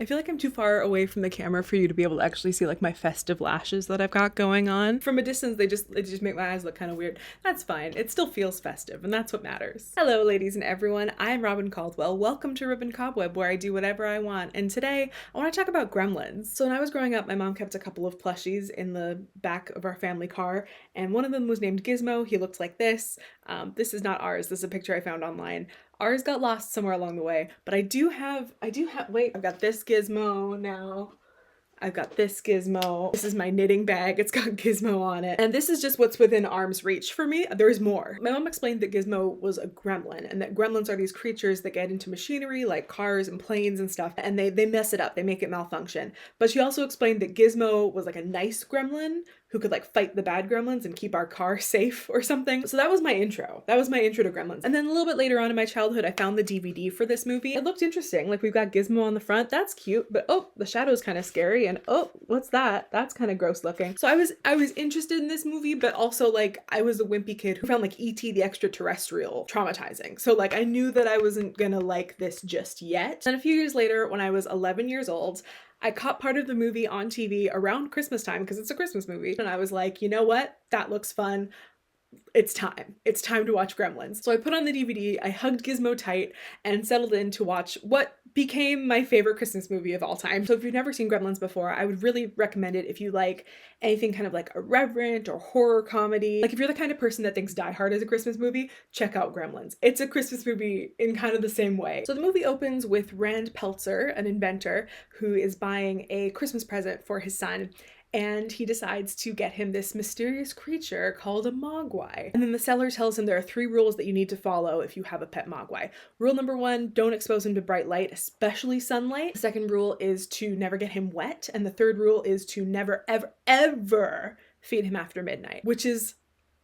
I feel like I'm too far away from the camera for you to be able to actually see like my festive lashes that I've got going on. From a distance, they just make my eyes look kind of weird. That's fine. It still feels festive, and that's what matters. Hello, ladies and everyone. I'm Robin Caldwell. Welcome to Ribbon Cobweb, where I do whatever I want. And today, I want to talk about Gremlins. So when I was growing up, my mom kept a couple of plushies in the back of our family car, and one of them was named Gizmo. He looked like this. This is not ours. This is a picture I found online. Ours got lost somewhere along the way, but I do have, wait, I've got this Gizmo now. I've got this Gizmo. This is my knitting bag. It's got Gizmo on it. And this is just what's within arm's reach for me. There's more. My mom explained that Gizmo was a gremlin, and that gremlins are these creatures that get into machinery like cars and planes and stuff, and they mess it up. They make it malfunction. But she also explained that Gizmo was like a nice gremlin who could like fight the bad gremlins and keep our car safe or something. So that was my intro. That was my intro to Gremlins. And then a little bit later on in my childhood, I found the DVD for this movie. It looked interesting. Like, we've got Gizmo on the front. That's cute. But oh, the shadow's kind of scary. And oh, what's that? That's kind of gross looking. So I was interested in this movie, but also like I was a wimpy kid who found like E.T. the Extraterrestrial traumatizing. So like I knew that I wasn't gonna like this just yet. And a few years later, when I was 11 years old, I caught part of the movie on TV around Christmas time because it's a Christmas movie. And I was like, you know what? That looks fun. It's time. It's time to watch Gremlins. So I put on the DVD, I hugged Gizmo tight, and settled in to watch what became my favorite Christmas movie of all time. So if you've never seen Gremlins before, I would really recommend it if you like anything kind of like irreverent or horror comedy. Like if you're the kind of person that thinks Die Hard is a Christmas movie, check out Gremlins. It's a Christmas movie in kind of the same way. So the movie opens with Rand Peltzer, an inventor, who is buying a Christmas present for his son. And he decides to get him this mysterious creature called a mogwai. And then the seller tells him there are 3 rules that you need to follow if you have a pet mogwai. Rule number 1, don't expose him to bright light, especially sunlight. The second rule is to never get him wet. And the third rule is to never, ever, ever feed him after midnight, which is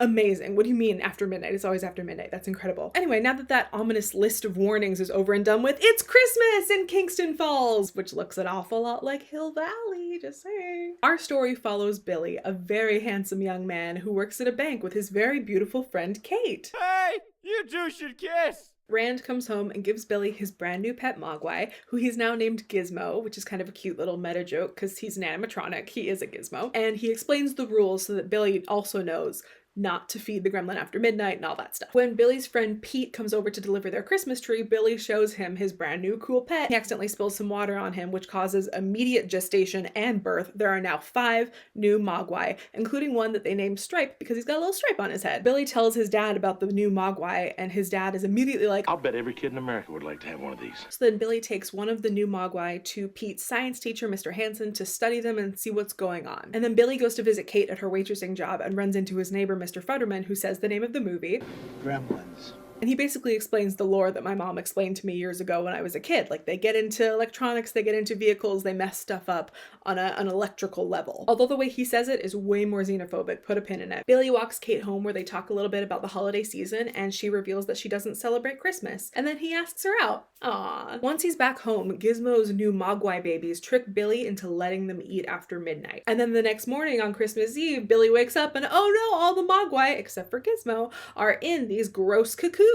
amazing. What do you mean after midnight? It's always after midnight. That's incredible. Anyway, now that ominous list of warnings is over and done with, it's Christmas in Kingston Falls, which looks an awful lot like Hill Valley, just saying. Our story follows Billy, a very handsome young man who works at a bank with his very beautiful friend Kate. Hey, you two should kiss! Rand comes home and gives Billy his brand new pet mogwai, who he's now named Gizmo, which is kind of a cute little meta joke because he's an animatronic. He is a Gizmo. And he explains the rules so that Billy also knows not to feed the gremlin after midnight and all that stuff. When Billy's friend Pete comes over to deliver their Christmas tree, Billy shows him his brand new cool pet. He accidentally spills some water on him, which causes immediate gestation and birth. There are now 5 new mogwai, including one that they named Stripe because he's got a little stripe on his head. Billy tells his dad about the new mogwai, and his dad is immediately like, I'll bet every kid in America would like to have one of these. So then Billy takes one of the new mogwai to Pete's science teacher, Mr. Hansen, to study them and see what's going on. And then Billy goes to visit Kate at her waitressing job and runs into his neighbor, Mr. Futterman, who says the name of the movie. Gremlins. And he basically explains the lore that my mom explained to me years ago when I was a kid. Like, they get into electronics, they get into vehicles, they mess stuff up on an electrical level. Although the way he says it is way more xenophobic. Put a pin in it. Billy walks Kate home where they talk a little bit about the holiday season, and she reveals that she doesn't celebrate Christmas. And then he asks her out. Aww. Once he's back home, Gizmo's new mogwai babies trick Billy into letting them eat after midnight. And then the next morning on Christmas Eve, Billy wakes up and oh no, all the mogwai, except for Gizmo, are in these gross cocoons.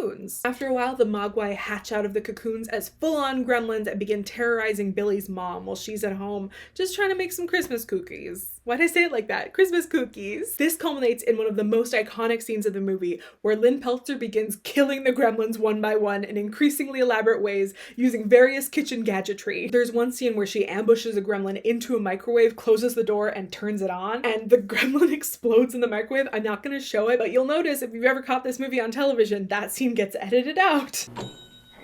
After a while, the mogwai hatch out of the cocoons as full-on gremlins and begin terrorizing Billy's mom while she's at home just trying to make some Christmas cookies. Why'd I say it like that? Christmas cookies. This culminates in one of the most iconic scenes of the movie, where Lynn Peltzer begins killing the gremlins one by one in increasingly elaborate ways using various kitchen gadgetry. There's one scene where she ambushes a gremlin into a microwave, closes the door, and turns it on, and the gremlin explodes in the microwave. I'm not gonna show it, but you'll notice if you've ever caught this movie on television, that scene gets edited out.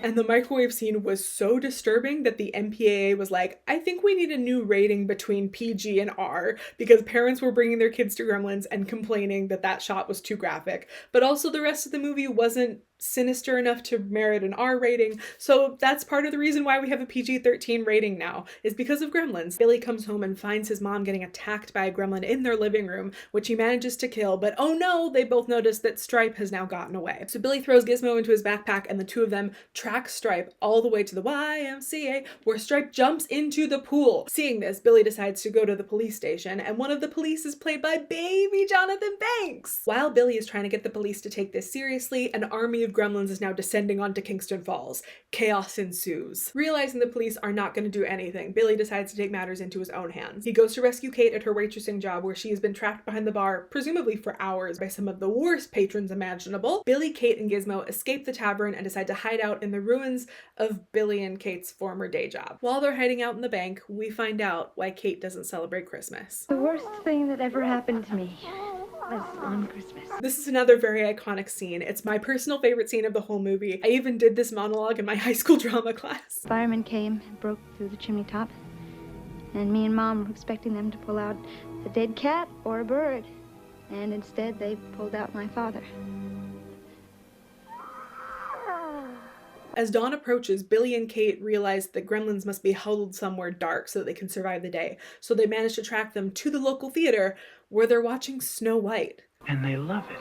And the microwave scene was so disturbing that the MPAA was like, I think we need a new rating between PG and R, because parents were bringing their kids to Gremlins and complaining that that shot was too graphic. But also the rest of the movie wasn't sinister enough to merit an R rating, so that's part of the reason why we have a PG-13 rating now, is because of Gremlins. Billy comes home and finds his mom getting attacked by a gremlin in their living room, which he manages to kill, but oh no, they both notice that Stripe has now gotten away. So Billy throws Gizmo into his backpack, and the two of them track Stripe all the way to the YMCA, where Stripe jumps into the pool. Seeing this, Billy decides to go to the police station, and one of the police is played by baby Jonathan Banks. While Billy is trying to get the police to take this seriously, an army of of gremlins is now descending onto Kingston Falls. Chaos ensues. Realizing the police are not going to do anything, Billy decides to take matters into his own hands. He goes to rescue Kate at her waitressing job, where she has been trapped behind the bar, presumably for hours, by some of the worst patrons imaginable. Billy, Kate, and Gizmo escape the tavern and decide to hide out in the ruins of Billy and Kate's former day job. While they're hiding out in the bank, we find out why Kate doesn't celebrate Christmas. The worst thing that ever happened to me was on Christmas. This is another very iconic scene. It's my personal favorite scene of the whole movie. I even did this monologue in my high school drama class. Firemen came and broke through the chimney top, and me and Mom were expecting them to pull out a dead cat or a bird, and instead they pulled out my father. As dawn approaches, Billy and Kate realize the gremlins must be huddled somewhere dark so that they can survive the day. So they manage to track them to the local theater where they're watching Snow White. And they love it.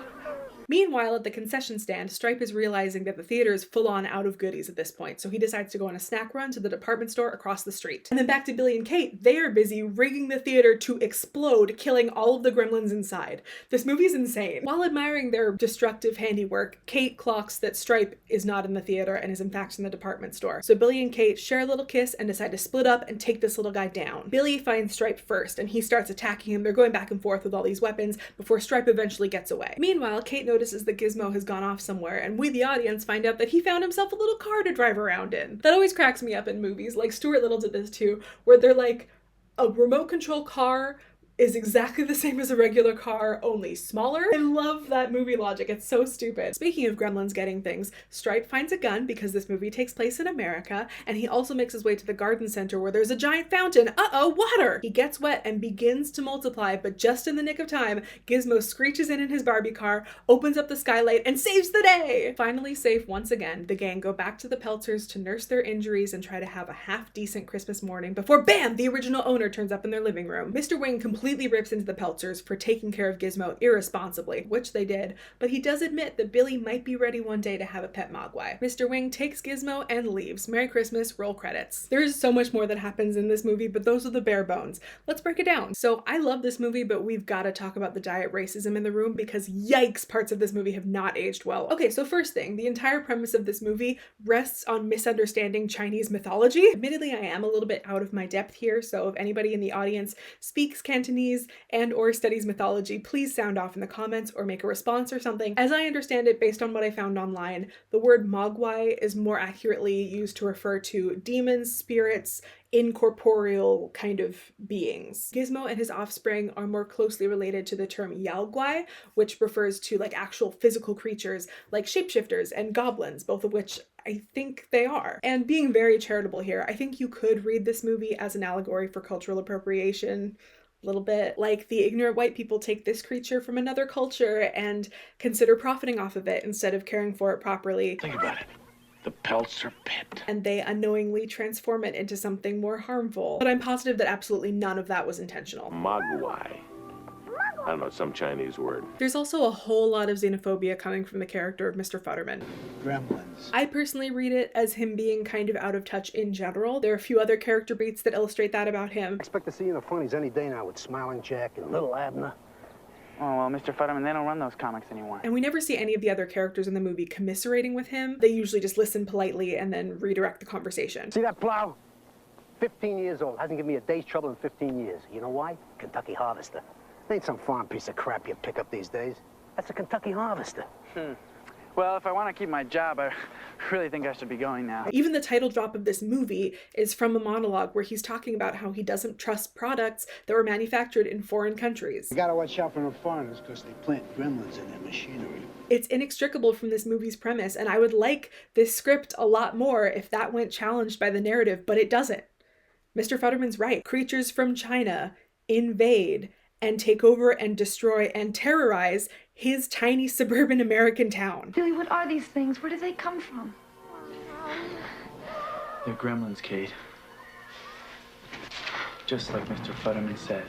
Meanwhile, at the concession stand, Stripe is realizing that the theater is full on out of goodies at this point, so he decides to go on a snack run to the department store across the street. And then back to Billy and Kate, they are busy rigging the theater to explode, killing all of the gremlins inside. This movie is insane. While admiring their destructive handiwork, Kate clocks that Stripe is not in the theater and is in fact in the department store. So Billy and Kate share a little kiss and decide to split up and take this little guy down. Billy finds Stripe first, and he starts attacking him. They're going back and forth with all these weapons before Stripe eventually gets away. Meanwhile, Kate notices that Gizmo has gone off somewhere, and we, the audience, find out that he found himself a little car to drive around in. That always cracks me up in movies, like Stuart Little did this too, where they're like, a remote control car is exactly the same as a regular car, only smaller. I love that movie logic. It's so stupid. Speaking of gremlins getting things, Stripe finds a gun because this movie takes place in America, and he also makes his way to the garden center where there's a giant fountain. Uh-oh, water! He gets wet and begins to multiply, but just in the nick of time, Gizmo screeches in his Barbie car, opens up the skylight, and saves the day! Finally safe once again, the gang go back to the Peltzers to nurse their injuries and try to have a half-decent Christmas morning before, bam, the original owner turns up in their living room. Mr. Wing completely rips into the Peltzers for taking care of Gizmo irresponsibly, which they did, but he does admit that Billy might be ready one day to have a pet mogwai. Mr. Wing takes Gizmo and leaves. Merry Christmas, roll credits. There is so much more that happens in this movie, but those are the bare bones. Let's break it down. So I love this movie, but we've got to talk about the diet racism in the room because yikes, parts of this movie have not aged well. Okay, so first thing, the entire premise of this movie rests on misunderstanding Chinese mythology. Admittedly, I am a little bit out of my depth here, so if anybody in the audience speaks Cantonese and or studies mythology, please sound off in the comments or make a response or something. As I understand it, based on what I found online, the word mogwai is more accurately used to refer to demons, spirits, incorporeal kind of beings. Gizmo and his offspring are more closely related to the term yaogwai, which refers to like actual physical creatures like shapeshifters and goblins, both of which I think they are. And being very charitable here, I think you could read this movie as an allegory for cultural appropriation. A little bit like the ignorant white people take this creature from another culture and consider profiting off of it instead of caring for it properly. Think about it. The Peltzer pit. And they unknowingly transform it into something more harmful. But I'm positive that absolutely none of that was intentional. Mogwai. I don't know, some Chinese word. There's also a whole lot of xenophobia coming from the character of Mr. Futterman. Gremlins. I personally read it as him being kind of out of touch in general. There are a few other character beats that illustrate that about him. I expect to see you in the funnies any day now with Smiling Jack and Little Abner. Oh, well, Mr. Futterman, they don't run those comics anymore. And we never see any of the other characters in the movie commiserating with him. They usually just listen politely and then redirect the conversation. See that plow? 15 years old. Hasn't given me a day's trouble in 15 years. You know why? Kentucky Harvester. Ain't some farm piece of crap you pick up these days. That's a Kentucky Harvester. Well, if I want to keep my job, I really think I should be going now. Even the title drop of this movie is from a monologue where he's talking about how he doesn't trust products that were manufactured in foreign countries. You gotta watch out for the foreigners because they plant gremlins in their machinery. It's inextricable from this movie's premise, and I would like this script a lot more if that went challenged by the narrative, but it doesn't. Mr. Futterman's right. Creatures from China invade and take over and destroy and terrorize his tiny suburban American town. Billy, what are these things? Where do they come from? They're gremlins, Kate. Just like Mr. Futterman said.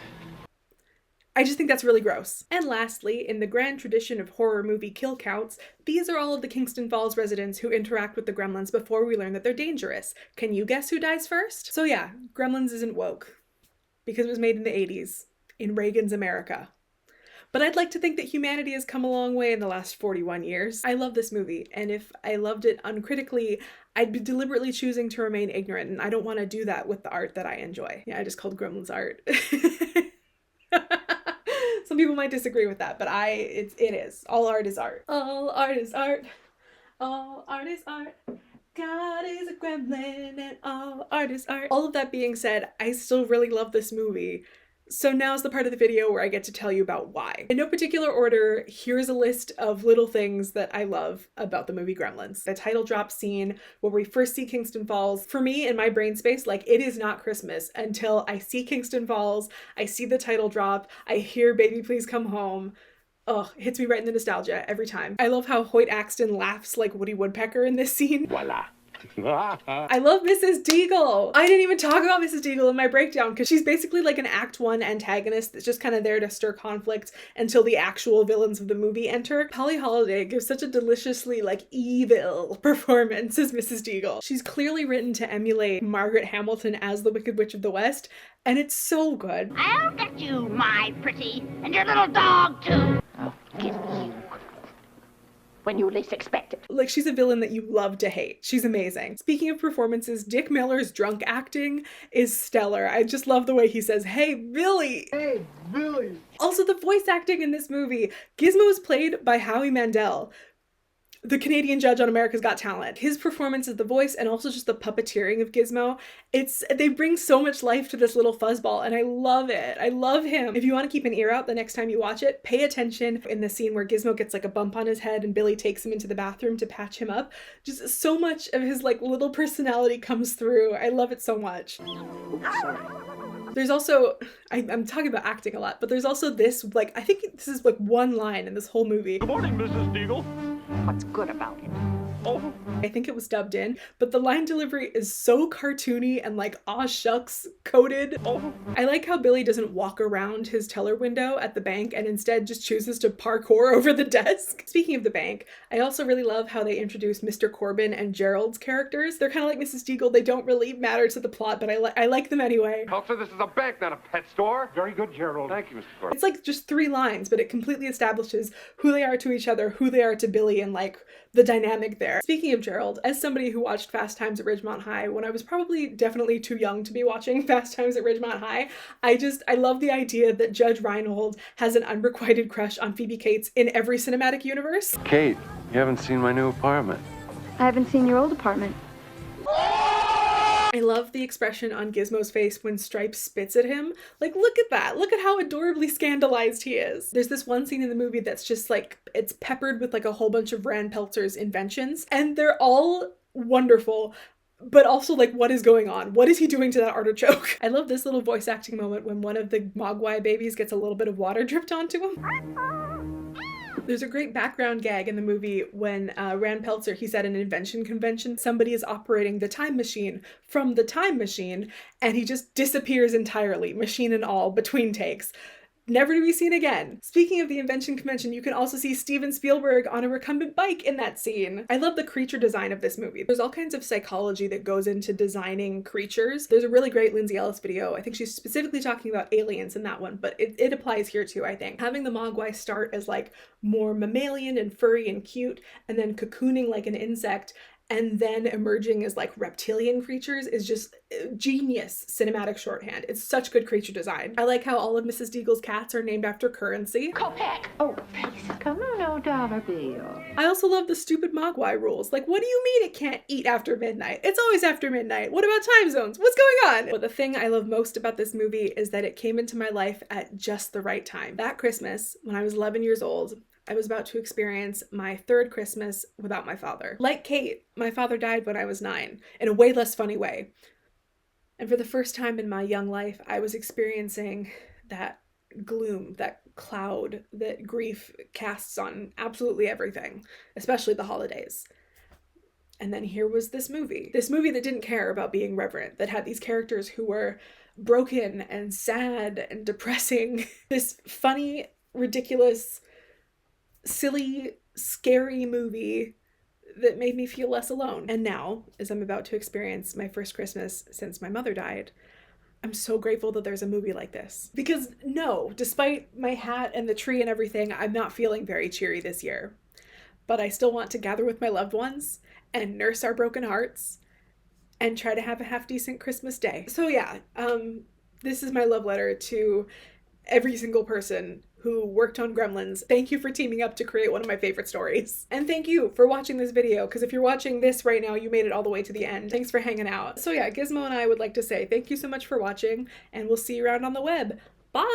I just think that's really gross. And lastly, in the grand tradition of horror movie kill counts, these are all of the Kingston Falls residents who interact with the gremlins before we learn that they're dangerous. Can you guess who dies first? So yeah, Gremlins isn't woke. Because it was made in the 80s. In Reagan's America. but I'd like to think that humanity has come a long way in the last 41 years. I love this movie, and if I loved it uncritically, I'd be deliberately choosing to remain ignorant, and I don't want to do that with the art that I enjoy. Yeah, I just called Gremlins art. Some people might disagree with that, but it is. All art is art. All art is art. All art is art. God is a gremlin and all art is art. All of that being said, I still really love this movie. So now's the part of the video where I get to tell you about why. In no particular order, here's a list of little things that I love about the movie Gremlins. The title drop scene where we first see Kingston Falls, for me in my brain space, like it is not Christmas until I see Kingston Falls, I see the title drop, I hear Baby Please Come Home. Ugh, it hits me right in the nostalgia every time. I love how Hoyt Axton laughs like Woody Woodpecker in this scene. Voila. I love Mrs. Deagle. I didn't even talk about Mrs. Deagle in my breakdown because she's basically like an Act 1 antagonist that's just kind of there to stir conflict until the actual villains of the movie enter. Polly Holiday gives such a deliciously like evil performance as Mrs. Deagle. She's clearly written to emulate Margaret Hamilton as the Wicked Witch of the West, and it's so good. I'll get you, my pretty, and your little dog too. I'll get you when you least expect it. Like, she's a villain that you love to hate. She's amazing. Speaking of performances, Dick Miller's drunk acting is stellar. I just love the way he says, "Hey, Billy!" Hey, Billy! Also, the voice acting in this movie. Gizmo is played by Howie Mandel, the Canadian judge on America's Got Talent. His performance as the voice and also just the puppeteering of Gizmo, they bring so much life to this little fuzzball, and I love it. I love him. If you want to keep an ear out the next time you watch it, pay attention in the scene where Gizmo gets like a bump on his head and Billy takes him into the bathroom to patch him up. Just so much of his like little personality comes through. I love it so much. There's also, I'm talking about acting a lot, but there's also this, like, I think this is like one line in this whole movie. Good morning, Mrs. Deagle. What's good about it? Oh. I think it was dubbed in, but the line delivery is so cartoony and like aw shucks coded. Oh. I like how Billy doesn't walk around his teller window at the bank and instead just chooses to parkour over the desk. Speaking of the bank, I also really love how they introduce Mr. Corbin and Gerald's characters. They're kind of like Mrs. Deagle. They don't really matter to the plot, but I like them anyway. Officer, this is a bank, not a pet store. Very good, Gerald. Thank you, Mr. Corbin. It's like just 3 lines, but it completely establishes who they are to each other, who they are to Billy, and like the dynamic there. Speaking of Gerald, as somebody who watched Fast Times at Ridgemont High when I was probably definitely too young to be watching Fast Times at Ridgemont High, I love the idea that Judge Reinhold has an unrequited crush on Phoebe Cates in every cinematic universe. Kate, you haven't seen my new apartment. I haven't seen your old apartment. I love the expression on Gizmo's face when Stripes spits at him. Like, look at that. Look at how adorably scandalized he is. There's this one scene in the movie that's just like, it's peppered with like a whole bunch of Rand Peltzer's inventions, and they're all wonderful, but also like, what is going on? What is he doing to that artichoke? I love this little voice acting moment when one of the mogwai babies gets a little bit of water dripped onto him. There's a great background gag in the movie when Rand Peltzer, he's at an invention convention, somebody is operating the time machine from the time machine, and he just disappears entirely, machine and all, between takes. Never to be seen again. Speaking of the invention convention, you can also see Steven Spielberg on a recumbent bike in that scene. I love the creature design of this movie. There's all kinds of psychology that goes into designing creatures. There's a really great Lindsay Ellis video. I think she's specifically talking about aliens in that one, but it applies here too, I think. Having the mogwai start as like more mammalian and furry and cute, and then cocooning like an insect, and then emerging as like reptilian creatures is just genius cinematic shorthand. It's such good creature design. I like how all of Mrs. Deagle's cats are named after currency. Kopeck! Oh, please, come on, no dollar bill. I also love the stupid mogwai rules. Like, what do you mean it can't eat after midnight? It's always after midnight. What about time zones? What's going on? But the thing I love most about this movie is that it came into my life at just the right time. That Christmas, when I was 11 years old, I was about to experience my 3rd Christmas without my father. Like Kate, my father died when I was 9, in a way less funny way. And for the first time in my young life, I was experiencing that gloom, that cloud that grief casts on absolutely everything, especially the holidays. And then here was this movie that didn't care about being reverent, that had these characters who were broken and sad and depressing. This funny, ridiculous, silly, scary movie that made me feel less alone. And now, as I'm about to experience my first Christmas since my mother died, I'm so grateful that there's a movie like this. Because no, despite my hat and the tree and everything, I'm not feeling very cheery this year. But I still want to gather with my loved ones and nurse our broken hearts and try to have a half-decent Christmas day. So yeah, this is my love letter to every single person who worked on Gremlins. Thank you for teaming up to create one of my favorite stories. And thank you for watching this video, because if you're watching this right now, you made it all the way to the end. Thanks for hanging out. So yeah, Gizmo and I would like to say thank you so much for watching, and we'll see you around on the web. Bye!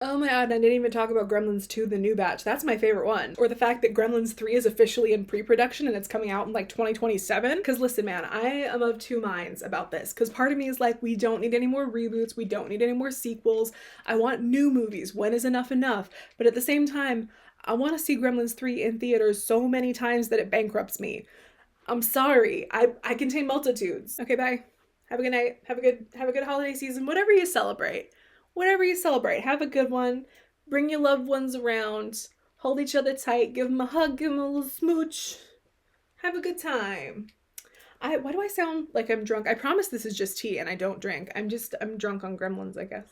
Oh my god, I didn't even talk about Gremlins 2, the new batch. That's my favorite one. Or the fact that Gremlins 3 is officially in pre-production and it's coming out in like 2027. Because listen, man, I am of two minds about this. Because part of me is like, we don't need any more reboots. We don't need any more sequels. I want new movies. When is enough enough? But at the same time, I want to see Gremlins 3 in theaters so many times that it bankrupts me. I'm sorry. I contain multitudes. Okay, bye. Have a good night. Have a good holiday season. Whatever you celebrate. Whatever you celebrate, have a good one. Bring your loved ones around. Hold each other tight. Give them a hug. Give them a little smooch. Have a good time. Why do I sound like I'm drunk? I promise this is just tea and I don't drink. I'm drunk on Gremlins, I guess.